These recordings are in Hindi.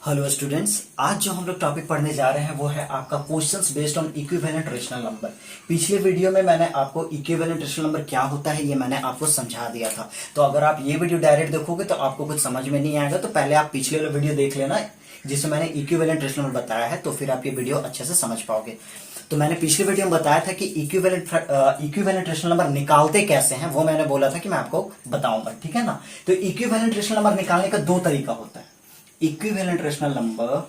हेलो स्टूडेंट्स, आज जो हम लोग टॉपिक पढ़ने जा रहे हैं वो है आपका questions based on equivalent rational number. पिछले वीडियो में मैंने आपको इक्विवेलेंट रेशनल नंबर क्या होता है ये मैंने आपको समझा दिया था। तो अगर आप ये वीडियो डायरेक्ट देखोगे तो आपको कुछ समझ में नहीं आएगा, तो पहले आप पिछले वाला वीडियो देख लेना जिसमें मैंने इक्विवेलेंट रेशनल नंबर बताया है, तो फिर आप ये वीडियो अच्छे से समझ पाओगे। तो मैंने पिछले वीडियो में बताया था कि इक्विवेलेंट रेशनल नंबर निकालते कैसे हैं, वो मैंने बोला था कि मैं आपको बताऊंगा, ठीक है ना। तो इक्विवेलेंट रेशनल नंबर निकालने का दो तरीका होता है। इक्विवेलेंट रेशनल नंबर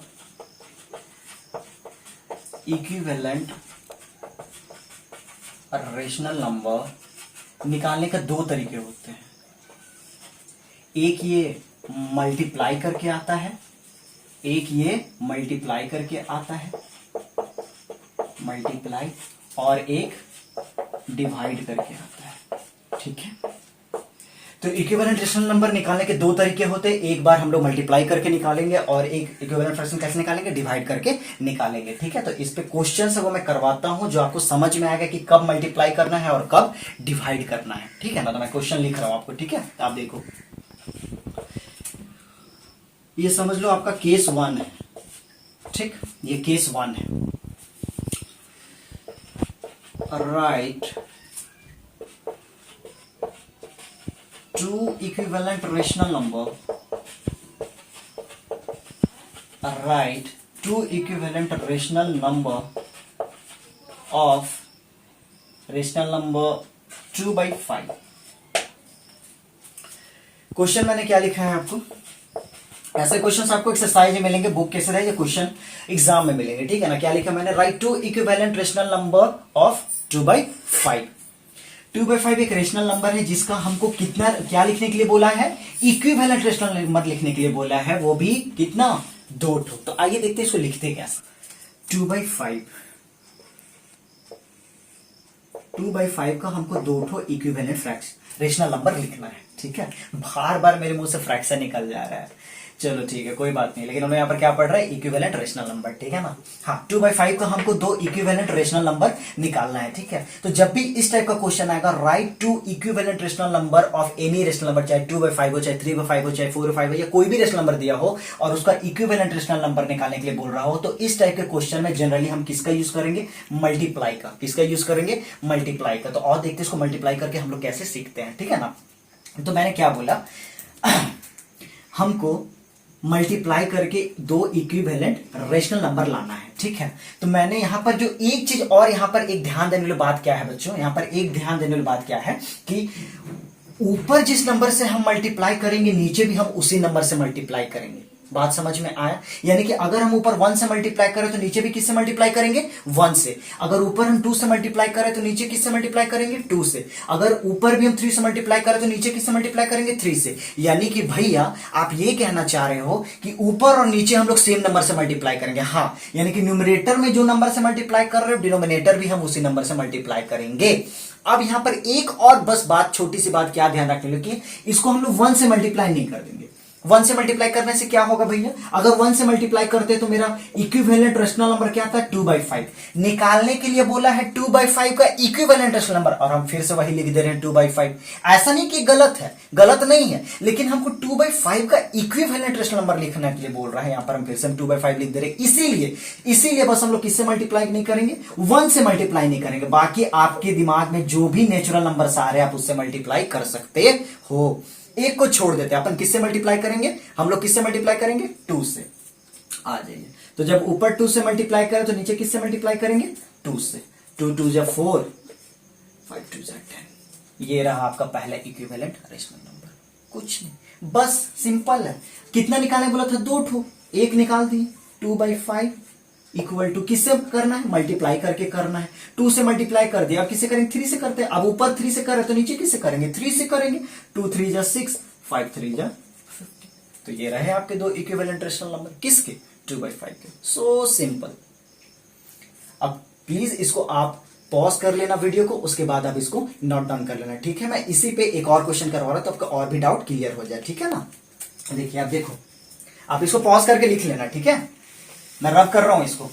निकालने का दो तरीके होते हैं। एक ये मल्टीप्लाई करके आता है, मल्टीप्लाई, और एक डिवाइड करके आता है, ठीक है। तो इक्विवेलेंट रेशनल नंबर निकालने के दो तरीके होते हैं। एक बार हम लोग मल्टीप्लाई करके निकालेंगे और एक इक्विवेलेंट फ्रैक्शन कैसे निकालेंगे, डिवाइड करके निकालेंगे, ठीक है। तो इस पे क्वेश्चन है वो मैं करवाता हूं जो आपको समझ में आएगा कि कब मल्टीप्लाई करना है और कब डिवाइड करना है, ठीक है ना। तो मैं क्वेश्चन लिख रहा हूं आपको, ठीक है। आप देखो, ये समझ लो आपका केस 1 है, ठीक। ये केस 1 है। Right two equivalent rational number, write two equivalent rational number of rational number 2/5। Question मैंने क्या लिखा है आपको, ऐसे क्वेश्चंस आपको एक्सरसाइज में मिलेंगे, बुक के से क्वेश्चन एग्जाम में मिलेंगे, ठीक है ना। क्या लिखा मैंने, write two equivalent rational number of 2/5। 2/5 एक रेशनल नंबर है जिसका हमको कितना क्या लिखने के लिए बोला है, इक्विवेलेंट रेशनल नंबर लिखने के लिए बोला है, वो भी कितना, 2 ठो। तो आइए देखते हैं इसको लिखते कैसे। 2/5 का हमको 2 ठो इक्विवेलेंट फ्रैक्शन रेशनल नंबर लिखना है, ठीक है। बार बार मेरे मुंह से फ्रैक्शन निकल जा रहा है, चलो ठीक है कोई बात नहीं, लेकिन हमें यहाँ पर क्या पढ़ रहा है, इक्विवेलेंट रेशनल नंबर, ठीक है ना। हाँ, 2/5 का हमको 2 इक्विवेलेंट रेशनल नंबर निकालना है, ठीक है। तो जब भी इस टाइप का क्वेश्चन आएगा, right 2 equivalent rational number of any rational number, चाहे 2/5 हो, चाहे 3/5 हो, चाहे 4/5 हो, या कोई भी रेशनल नंबर दिया हो और उसका इक्विवेलेंट रेशनल नंबर निकालने के लिए बोल रहा हो, तो इस टाइप के क्वेश्चन में जनरली हम किसका यूज करेंगे, मल्टीप्लाई का। किसका यूज करेंगे, मल्टीप्लाई का। तो और देखते हैं इसको मल्टीप्लाई करके हम लोग कैसे सीखते हैं, ठीक है ना। तो मैंने क्या बोला, हमको मल्टीप्लाई करके 2 इक्विवेलेंट रेशनल नंबर लाना है, ठीक है। तो मैंने यहां पर जो एक चीज और यहां पर एक ध्यान देने वाली बात क्या है बच्चों, यहां पर एक ध्यान देने वाली बात क्या है कि ऊपर जिस नंबर से हम मल्टीप्लाई करेंगे नीचे भी हम उसी नंबर से मल्टीप्लाई करेंगे। बात समझ में आया, यानी कि अगर हम ऊपर 1 से मल्टीप्लाई करें तो नीचे भी किससे मल्टीप्लाई करेंगे, 1 से। अगर ऊपर हम 2 से मल्टीप्लाई करें तो नीचे किससे मल्टीप्लाई करेंगे, 2 से। अगर ऊपर भी हम 3 से मल्टीप्लाई करें तो नीचे किससे मल्टीप्लाई करेंगे, 3 से। यानी कि भैया आप ये कहना चाह रहे हो कि ऊपर और नीचे हम लोग सेम नंबर से मल्टीप्लाई करेंगे। हाँ, यानी कि न्यूमरेटर में जो नंबर से मल्टीप्लाई कर रहे हो, डिनोमिनेटर भी हम उसी नंबर से मल्टीप्लाई करेंगे। अब यहां पर एक और बस बात, छोटी सी बात क्या ध्यान रखने लगी, इसको हम लोग 1 से मल्टीप्लाई नहीं कर देंगे। 1 से मल्टीप्लाई करने से क्या होगा भैया, अगर 1 से मल्टीप्लाई करते तो मेरा इक्विवेलेंट रेशनल नंबर क्या था, 2/5। निकालने के लिए बोला है 2/5 का इक्विवेलेंट रेशनल नंबर, और हम फिर से वही लिख दे रहे हैं 2/5। ऐसा नहीं कि गलत है, गलत नहीं है, लेकिन हमको 2/5 का इक्विवेलेंट रेशनल नंबर लिखने के लिए बोल रहा है। यहां पर हम फिर से 2/5 लिख दे रहे हैं, इसीलिए बस हम लोग किससे मल्टीप्लाई नहीं करेंगे, 1 से मल्टीप्लाई नहीं करेंगे। बाकी आपके दिमाग में जो भी नेचुरल नंबर आ रहे हैं आप उससे मल्टीप्लाई कर सकते हो। एक को छोड़ देते हैं, अपन किससे मल्टीप्लाई करेंगे, हम लोग किससे मल्टीप्लाई करेंगे, 2 से। आ जाइए, तो जब ऊपर 2 से मल्टीप्लाई करें तो नीचे किससे मल्टीप्लाई करेंगे, 2 से। 2 2 जा 4, 5 2 जा 10। ये रहा आपका पहला इक्विवेलेंट रेशनल नंबर। कुछ नहीं, बस सिंपल है। कितना निकालने बोला था, 2 ठो, एक निकाल दिए। 2/5 इक्वल टू किससे करना है, मल्टीप्लाई करके करना है। 2 से मल्टीप्लाई कर दिया, अब किससे करेंगे, 3 से करते हैं। अब ऊपर 3 से कर रहे तो नीचे किससे करेंगे, 3 से करेंगे। 2 3 जा 6, 5 3 जा 50। तो ये रहे आपके 2 इक्विवेलेंट रेशनल नंबर, किसके, 2/5 के। So simple. अब प्लीज इसको आप पॉज कर लेना वीडियो को, उसके बाद आप इसको नोट डाउन कर लेना, ठीक है। मैं इसी पे एक और क्वेश्चन करवा रहा हूं तो आपका और भी डाउट क्लियर हो जाए, ठीक है ना। देखिए आप देखो, आप इसको पॉज करके लिख लेना, ठीक है। मैं रब कर रहा हूं इसको।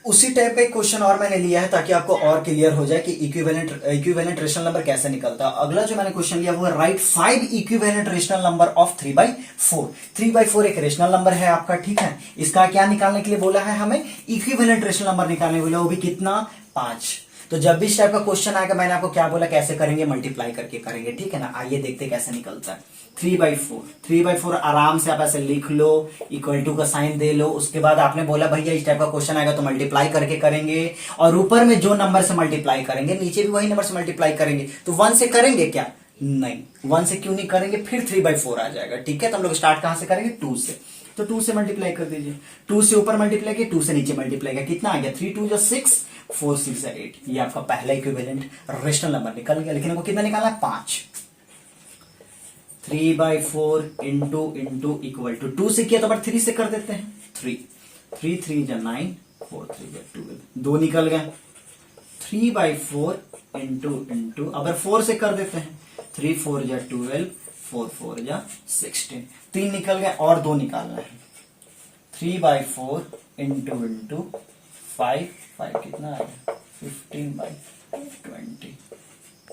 उसी टाइप का एक क्वेश्चन और मैंने लिया है ताकि आपको और क्लियर हो जाए कि इक्विवेलेंट रेशनल नंबर कैसे निकलता है। अगला जो मैंने क्वेश्चन लिया वो है right 5 equivalent rational number of 3/4। 3/4 एक रेशनल नंबर है आपका, ठीक है। इसका क्या निकालने के लिए बोला है हमें? इक्विवेलेंट रेशनल नंबर निकालने के लिए, वो भी कितना? 5। तो जब भी इस टाइप का क्वेश्चन आएगा मैंने आपको क्या बोला, कैसे करेंगे? मल्टीप्लाई करके करेंगे, ठीक है ना। आइए देखते कैसे निकलता है। 3/4 आराम से आप ऐसे लिख लो, इक्वल टू का साइन दे लो। उसके बाद आपने बोला भैया इस टाइप का क्वेश्चन आएगा तो मल्टीप्लाई करके करेंगे, और ऊपर में जो नंबर से मल्टीप्लाई करेंगे नीचे भी वही नंबर से मल्टीप्लाई करेंगे। तो 1 से करेंगे क्या? नहीं, 1 से क्यों नहीं करेंगे? फिर 3/4 आ जाएगा, ठीक है। तो हम लोग स्टार्ट कहां से करेंगे? 2 से। तो 2 से मल्टीप्लाई कर दीजिए। 2 से ऊपर मल्टीप्लाई किया, 2 से नीचे मल्टीप्लाई किया, कितना आ गया? 3 2 6, 4 6 8। ये आपका पहला इक्विवेलेंट रेशनल नंबर निकल गया। लेकिन हमको कितना निकालना है? 5। 3/4 इंटू इक्वल टू 2 से किया तो 3 से कर देते हैं। 3 3 जा 9, 4 3 जा 12, 2 निकल गया। 3/4 इंटू अगर 4 से कर देते हैं, 3 4 जा 12, 4 4 जा 16, 3 निकल गया और 2 निकालना है। 3/4 इंटू 5 5 कितना आ गया? 15/20।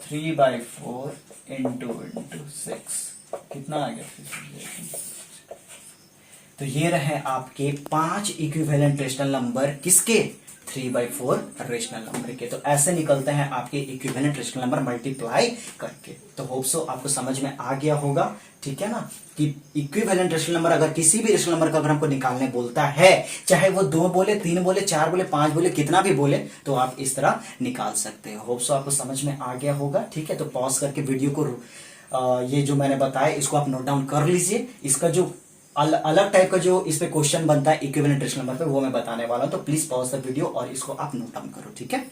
3/4 इंटू 6 कितना आ गया? तो ये रहे आपके 5 इक्विवेलेंट रेशनल नंबर, किसके? 3/4 रेशनल नंबर के। तो ऐसे निकलते हैं आपके इक्विवेलेंट रेशनल नंबर मल्टीप्लाई करके। तो होप सो आपको समझ में आ गया होगा, ठीक है ना, कि इक्विवेलेंट रेशनल नंबर अगर किसी भी रेशनल नंबर का अगर हमको निकालने बोलता है, चाहे वो 2 बोले, 3 बोले, 4 बोले, 5 बोले, कितना भी बोले, तो आप इस तरह निकाल सकते हो। होप सो आपको समझ में आ गया होगा, ठीक है। तो पॉज करके वीडियो को ये जो मैंने बताया इसको आप नोट डाउन कर लीजिए। इसका जो अलग टाइप का जो इस पे क्वेश्चन बनता है इक्विवेलेंट रेशनल नंबर पे, वो मैं बताने वाला हूं। तो प्लीज पॉज द वीडियो और इसको आप नोट डाउन करो, ठीक है।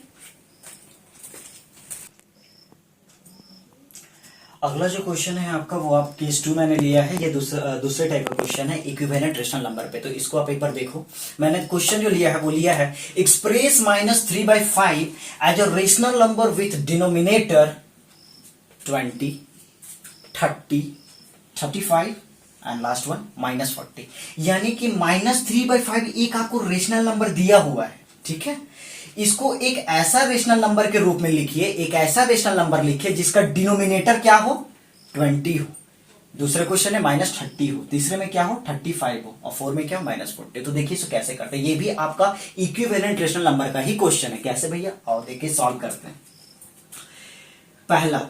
अगला जो क्वेश्चन है आपका वो आप केस 2 मैंने लिया है। ये दूसरे टाइप का क्वेश्चन है इक्विवेलेंट रेशनल नंबर पे। तो इसको आप एक बार देखो। मैंने क्वेश्चन जो लिया है वो लिया है express -3/5 as a rational number with denominator 20, 30, 35 and last one -40। यानी कि -3/5 एक आपको रेशनल नंबर दिया हुआ है, ठीक है। इसको एक ऐसा रेशनल नंबर के रूप में लिखिए, एक ऐसा रेशनल नंबर लिखिए जिसका डिनोमिनेटर क्या हो? 20 हो। दूसरे क्वेश्चन है -30 हो, तीसरे में क्या हो? 35 हो, और 4 में क्या हो? -40। तो देखिए इसको कैसे करते हैं। ये भी आपका इक्विवेलेंट रेशनल नंबर का ही क्वेश्चन है। कैसे भैया? आओ देखिए सॉल्व करते हैं। पहला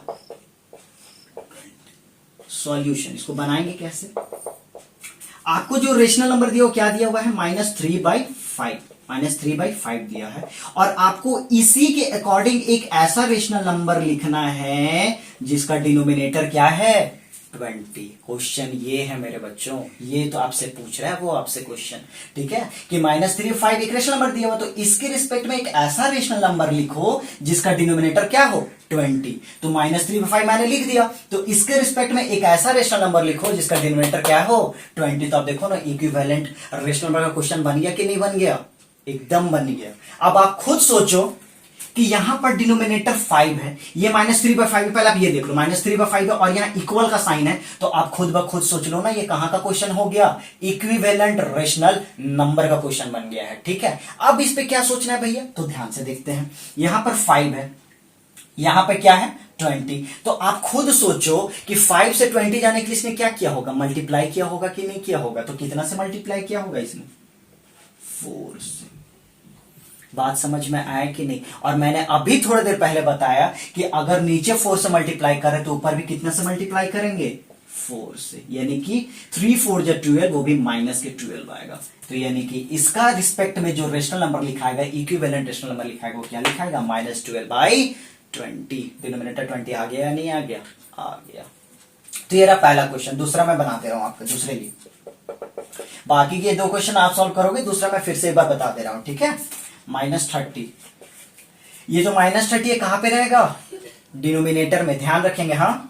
सॉल्यूशन, इसको बनाएंगे कैसे? आपको जो रेशनल नंबर दिया वो क्या दिया हुआ है? -3/5 -3/5 दिया है, और आपको इसी के अकॉर्डिंग एक ऐसा रेशनल नंबर लिखना है जिसका डिनोमिनेटर क्या है? 20। क्वेश्चन ये है मेरे बच्चों, ये तो आपसे पूछ रहा है वो आपसे क्वेश्चन, ठीक है, कि -3/5 एक रेशनल नंबर दिया हुआ, तो इसके रिस्पेक्ट में एक ऐसा रेशनल नंबर लिखो जिसका डिनोमिनेटर क्या हो? 20। तो -3/5 मैंने लिख दिया, तो इसके रिस्पेक्ट में एक ऐसा रेशनल नंबर लिखो जिसका डिनोमिनेटर क्या हो? 20। तो आप देखो ना इक्विवेलेंट रेशनल नंबर का क्वेश्चन बन गया कि नहीं बन गया? एकदम बन गया। अब आप खुद सोचो कि यहां पर डिनोमिनेटर 5 है, ये -3/5 है। पहले आप ये देख लो, -3/5 है और यहां इक्वल का साइन है, तो आप खुद ब खुद सोच लो ना ये कहां का क्वेश्चन हो गया? इक्विवेलेंट रेशनल नंबर का क्वेश्चन बन गया है, ठीक है। अब इस पे क्या सोचना है भैया? तो ध्यान से देखते हैं। यहां पर 5 है, यहां पे क्या है? 20। तो आप खुद सोचो कि 5 से 20 जाने के लिए इसने क्या किया होगा? मल्टीप्लाई किया होगा कि नहीं किया होगा? तो कितना से मल्टीप्लाई किया होगा इसने? 4 से। बात समझ में आया कि नहीं? और मैंने अभी थोड़ी देर पहले बताया कि अगर नीचे 4 से मल्टीप्लाई करें तो ऊपर भी कितना से मल्टीप्लाई करेंगे? 4 से। यानी कि 3 4 जा 12, वो भी -12 आएगा। तो यानी कि इसका रिस्पेक्ट में जो रेशनल नंबर लिखाएगा, इक्विवेलेंट रेशनल नंबर लिखाएगा, वो क्या लिखाएगा? -12/20। डिनोमिनेटर 20 आ गया या नहीं आ गया? आ गया। तो ये रहा पहला क्वेश्चन। दूसरा मैं बना दे रहा हूं आपको, दूसरे लिए। बाकी के 2 क्वेश्चन आप सॉल्व करोगे, दूसरा मैं फिर से एक बार बता दे रहा हूं, ठीक है। -30, ये जो -30 है कहां पे रहेगा? डिनोमिनेटर में। ध्यान रखेंगे, हाँ।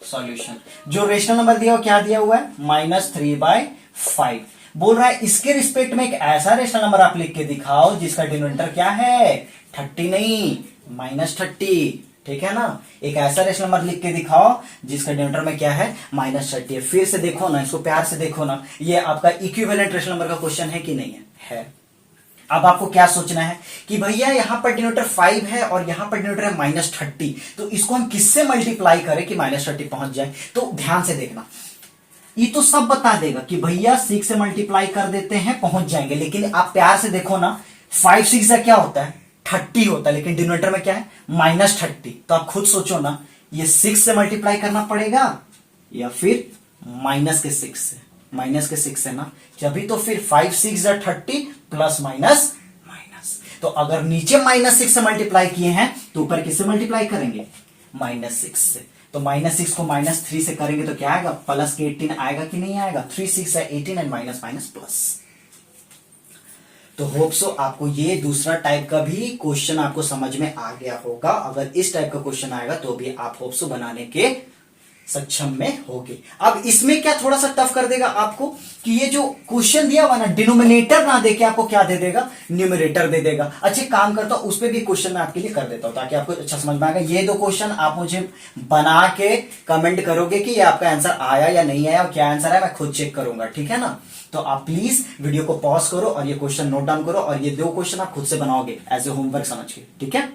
सॉल्यूशन, जो रेशनल नंबर दिया हो क्या दिया हुआ है? -3/5। बोल रहा है इसके रिस्पेक्ट में एक ऐसा रेशनल नंबर आप लिख के दिखाओ जिसका डिनोमिनेटर क्या है? 30 नहीं, -30, ठीक है ना। एक ऐसा रेशनल नंबर लिख के दिखाओ जिसका डिनोमिनेटर में क्या है? -30 है। फिर से देखो ना, इसको प्यार से देखो ना, ये आपका इक्विवेलेंट रेशनल नंबर का क्वेश्चन है कि नहीं है? है। अब आपको क्या सोचना है कि भैया यहां पर डिनोमिनेटर 5 है और यहां पर डिनोमिनेटर है -30, तो इसको हम किससे मल्टीप्लाई करें कि -30 पहुंच जाए। तो ध्यान से देखना, ये तो सब बता देगा कि भैया 6 से मल्टीप्लाई कर देते हैं पहुंच जाएंगे, लेकिन आप प्यार से देखो ना, 5 6 का क्या होता है 30 होता है, लेकिन डिनोमिनेटर में क्या है -30। तो आप खुद सोचो ना, ये 6 से मल्टीप्लाई करना पड़ेगा या फिर -6 से, -6 से ना, जब तो फिर 5 6 30 प्लस माइनस माइनस। तो अगर नीचे -6 से मल्टीप्लाई किए हैं तो ऊपर किससे मल्टीप्लाई करेंगे -6 से। तो -6 को -3 से करेंगे तो क्या आएगा प्लस के 18 आएगा कि नहीं आएगा, 3 6 है 18 एंड माइनस माइनस प्लस। तो होप सो आपको ये दूसरा टाइप का भी क्वेश्चन आपको समझ में आ गया होगा। अगर इस टाइप का क्वेश्चन आएगा तो भी आप होप सो बनाने के सक्षम में होगे। अब इसमें क्या थोड़ा सा टफ कर देगा आपको कि ये जो क्वेश्चन दिया हुआ ना, डिनोमिनेटर ना देके आपको क्या दे देगा न्यूमरेटर दे देगा। अच्छे काम करता हूं, उस पर भी क्वेश्चन मैं आपके लिए कर देता हूं ताकि आपको अच्छा समझ में आएगा। ये 2 क्वेश्चन आप मुझे बना के कमेंट करोगे कि ये आपका आंसर आया या नहीं आया और क्या आंसर है, मैं खुद चेक करूंगा, ठीक है ना। तो आप प्लीज वीडियो को पॉज करो और ये क्वेश्चन नोट डाउन करो और ये 2 क्वेश्चन आप खुद से बनाओगे एज ए होमवर्क समझ के, ठीक है।